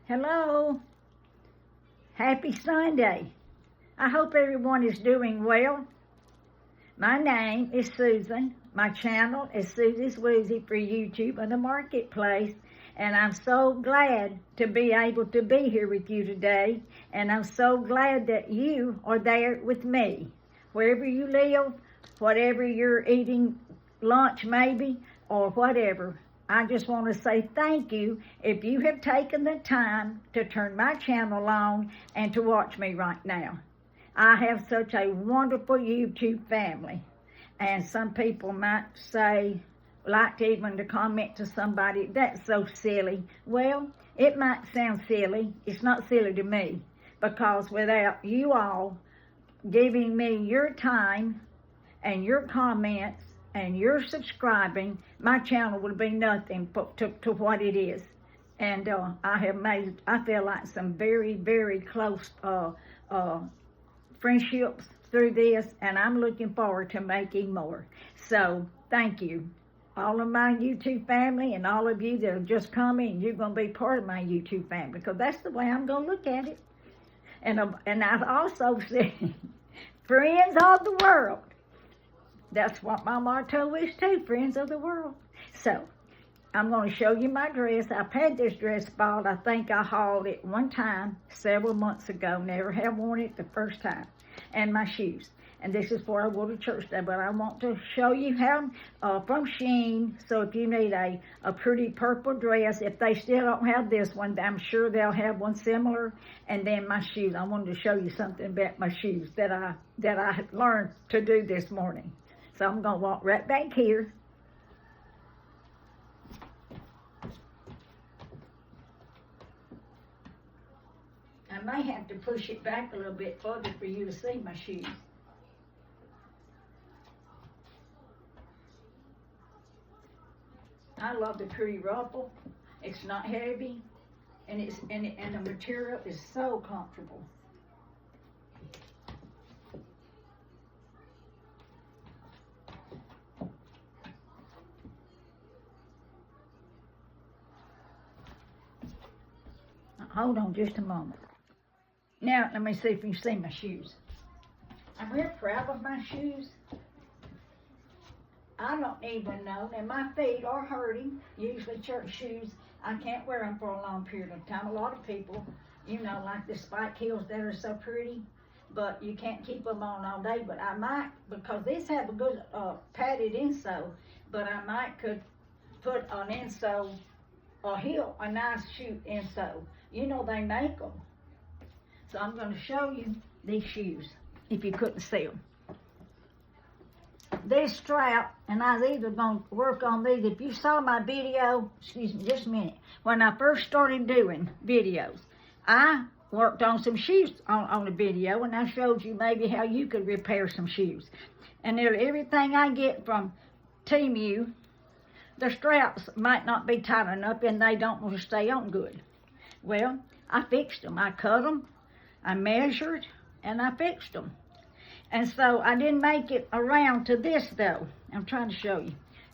Hello. Happy Sunday. I hope everyone is doing well. My name is Susan. My channel is Susie's Woozy for YouTube and the Marketplace. And I'm so glad to be able to be here with you today. And I'm so glad that you are there with me. Wherever you live, whatever you're eating lunch maybe, or whatever. I just want to say thank you if you have taken the time to turn my channel on and to watch me right now. I have such a wonderful YouTube family. And some people might say, like even to comment to somebody, that's so silly. Well, it might sound silly. It's not silly to me, because without you all giving me your time and your comments and your subscribing, my channel would be nothing to what it is. And I feel like some very, very close friendships through this, and I'm looking forward to making more. So, thank you. All of my YouTube family and all of you that are just coming, you're going to be part of my YouTube family, because that's the way I'm going to look at it. And I've also said, friends of the world. That's what my motto is too, friends of the world. So, I'm going to show you my dress. I've had this dress bought. I think I hauled it one time several months ago. Never have worn it the first time. And my shoes. And this is before I go to church today. But I want to show you how, from Shein. So if you need a pretty purple dress, if they still don't have this one, I'm sure they'll have one similar. And then my shoes. I wanted to show you something about my shoes that I learned to do this morning. So I'm going to walk right back here. I may have to push it back a little bit further for you to see my shoes. I love the pretty ruffle. It's not heavy, and the material is so comfortable. Hold on just a moment. Now, let me see if you can see my shoes. I'm real proud of my shoes. I don't even know. Now, my feet are hurting. Usually church shoes, I can't wear them for a long period of time. A lot of people, like the spike heels that are so pretty, but you can't keep them on all day. But I might, because these have a good padded insole, but I could put an insole, a nice shoe insole. They make them. So I'm going to show you these shoes, if you couldn't see them. This strap, and I was either going to work on these. If you saw my video, excuse me just a minute, when I first started doing videos, I worked on some shoes on the video, and I showed you maybe how you could repair some shoes. And everything I get from Temu, the straps might not be tight enough, and they don't want to stay on good. Well, I fixed them. I cut them, I measured, and I fixed them. And so I didn't make it around to this, though. I'm trying to show you.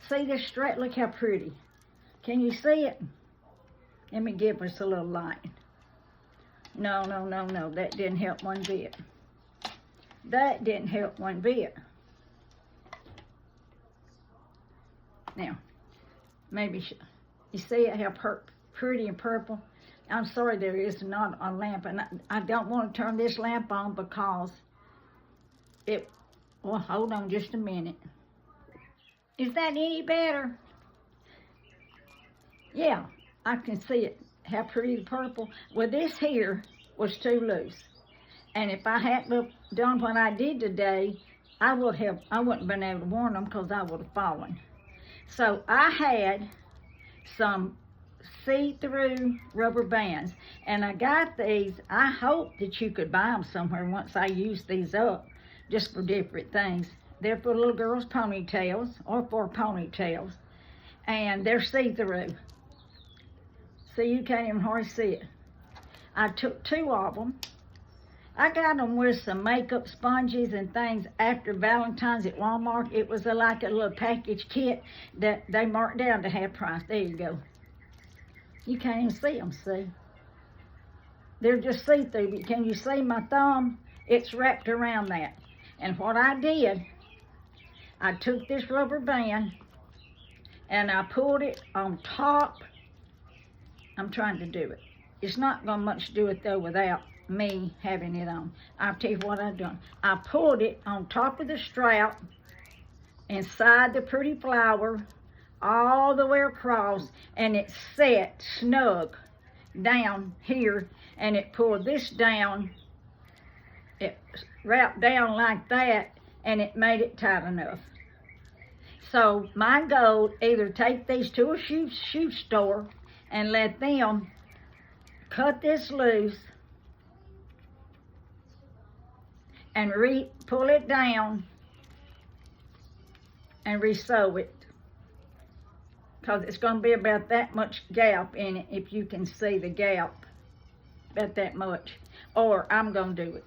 See this strap? Look how pretty. Can you see it? Let me give us a little light. No. That didn't help one bit. That didn't help one bit. Now, maybe you see it, how pretty and purple? I'm sorry there is not a lamp, and I don't want to turn this lamp on because well, hold on just a minute. Is that any better? Yeah, I can see it, how pretty the purple. Well, this here was too loose. And if I hadn't done what I did today, I wouldn't have been able to wear them because I would have fallen. So I had some see-through rubber bands, and I got these. I hope that you could buy them somewhere once I use these up, just for different things. They're for little girls' ponytails, or for ponytails, and they're see-through. So you can't even hardly see it. I took 2 of them. I got them with some makeup sponges and things after Valentine's at Walmart. It was like a little package kit that they marked down to half price. There you go. You can't even see them, see? they're just see-through, but can you see my thumb? It's wrapped around that. And what I did, I took this rubber band and I pulled it on top. I'm trying to do it. It's not going to much do it though without me having it on. I'll tell you what I've done. I pulled it on top of the strap, inside the pretty flower, all the way across, and it set snug down here, and it pulled this down. It wrapped down like that, and it made it tight enough. So my goal, either take these to a shoe store and let them cut this loose and pull it down and re-sew it, because it's going to be about that much gap in it, if you can see the gap, about that much. Or I'm going to do it.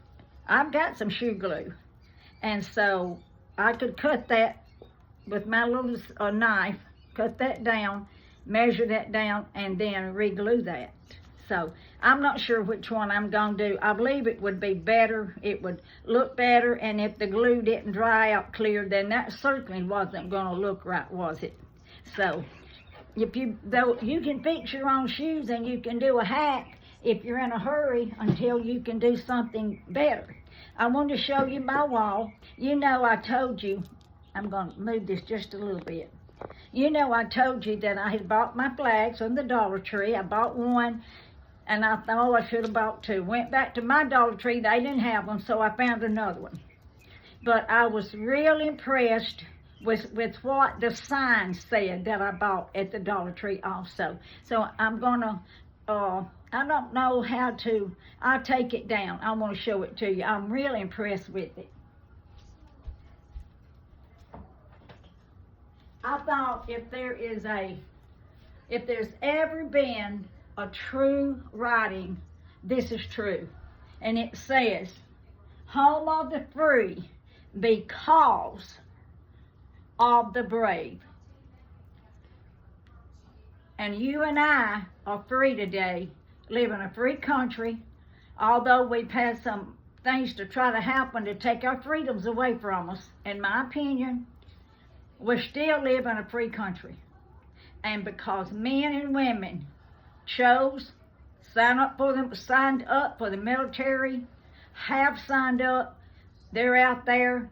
I've got some shoe glue, and so I could cut that with my little knife, cut that down, measure that down, and then re-glue that. So I'm not sure which one I'm going to do. I believe it would be better. It would look better, and if the glue didn't dry out clear, then that certainly wasn't going to look right, was it? So though you can fix your own shoes, and you can do a hack if you're in a hurry until you can do something better. I want to show you my wall. You know, I told you, I'm going to move this just a little bit. You know, I told you that I had bought my flags from the Dollar Tree. I bought one, and I thought, oh, I should have bought two. Went back to my Dollar Tree. They didn't have them, so I found another one. But I was real impressed with what the sign said that I bought at the Dollar Tree also. So I'm going to, I don't know how to, I'll take it down. I want to show it to you. I'm really impressed with it. I thought if there's ever been a true writing, this is true. And it says, home of the free because of the brave. And you and I are free today, live in a free country, although we've had some things to try to happen to take our freedoms away from us. In my opinion, we still live in a free country. And because men and women signed up for the military, have signed up, they're out there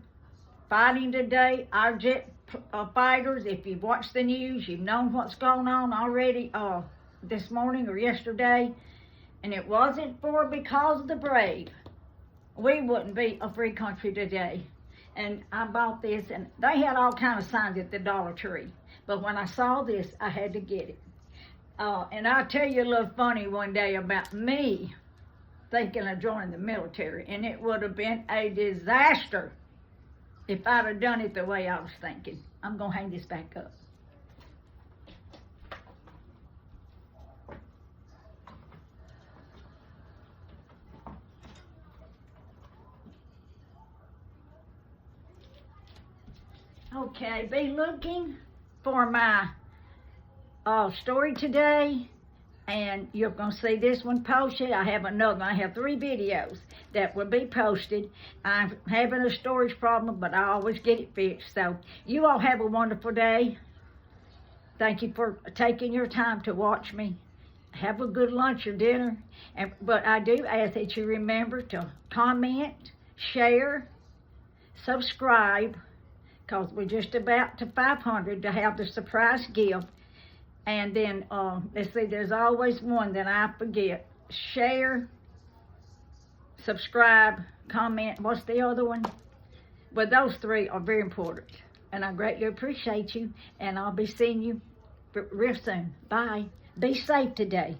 fighting today. Our jet fighters, if you've watched the news, you've known what's going on already this morning or yesterday. And it wasn't because of the brave, we wouldn't be a free country today. And I bought this, and they had all kind of signs at the Dollar Tree. But when I saw this, I had to get it. And I'll tell you a little funny one day about me thinking of joining the military. And it would have been a disaster if I'd have done it the way I was thinking. I'm going to hang this back up. Okay, be looking for my story today, and you're going to see this one posted. I have another one. I have 3 videos that will be posted. I'm having a storage problem, but I always get it fixed. So you all have a wonderful day. Thank you for taking your time to watch me. Have a good lunch or dinner. But I do ask that you remember to comment, share, subscribe, because we're just about to 500 to have the surprise gift. And then, let's see, there's always one that I forget. Share, subscribe, comment. What's the other one? Well, those 3 are very important. And I greatly appreciate you. And I'll be seeing you real soon. Bye. Be safe today.